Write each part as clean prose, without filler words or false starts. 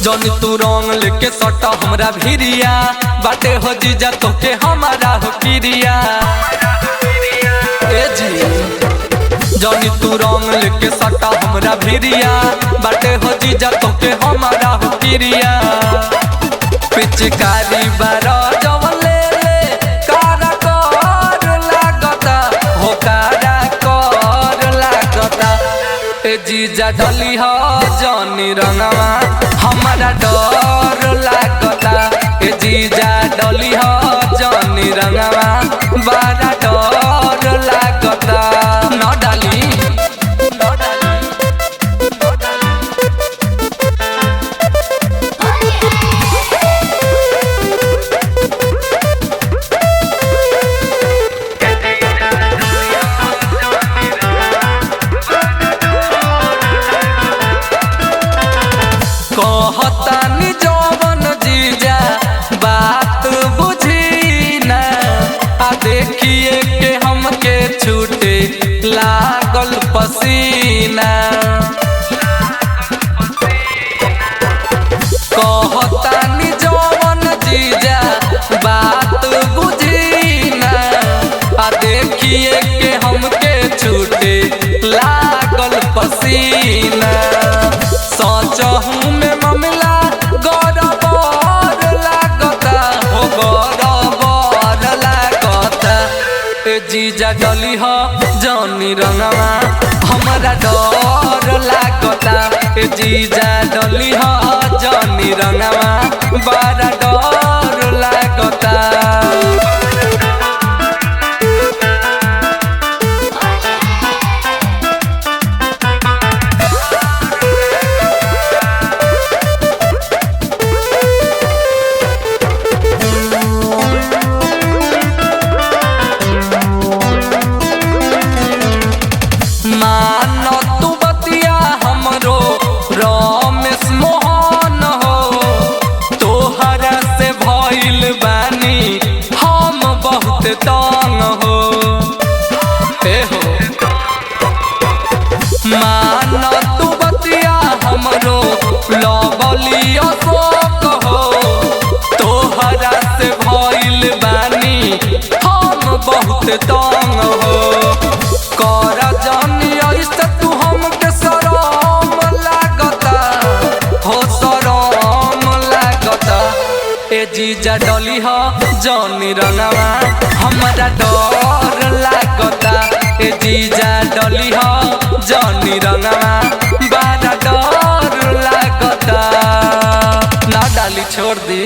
जौन तू रंग लेके सटा हमरा भिरिया बाटे हो जीजा तोके हमारा हो किरिया। ए जी जौन तू रंग लेके सटा हमरा भिरिया बाटे हो जीजा तोके हमारा हो किरिया। पिचकारी बारा जवन ले ले कारा कर लागता हो कारा कर लागता। ए जीजा डली हो जौनी रंगवा हमारा डर लागता। ए जीजा डली हो जौनी रंगवा बड़ा डर लागता। न डाली न डाली कहतानी जवन जीजा बात बुझी ना आ देखिए के हमके छूटे लागल पसीना। कहतानी जवन जीजा बात बुझी ना आ देखिए के हमके छूटे लागल पसीना। सोचहूँ में मामला गौरवर लागता हो गौरवर लागता। ए जीजा डली हो जौनी रंगवा हमारा डर लागता। ए जीजा डली हो जौनी रंगवा बड़ा डर लागता। मानो तू बतिया हमरो रमेश मोहन हो तोहरा से भइल बानी हम बहुत तंग हो। ए हो मानो तू बतिया हमरो लवली अशोक हो तोहरा से भइल बानी हम बहुत तंग हो। कर जानी ऐसे तू हमके शरम लागता हो शरम लागता। ए जीजा डली हो जौनी रंगवा हमारा डर लागता। ए जीजा डली हो जौनी रंगवा बड़ा डर लागता। ना डाली छोड़ दी।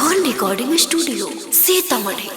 धन रिकॉर्डिंग स्टूडियो सीतामढ़ी।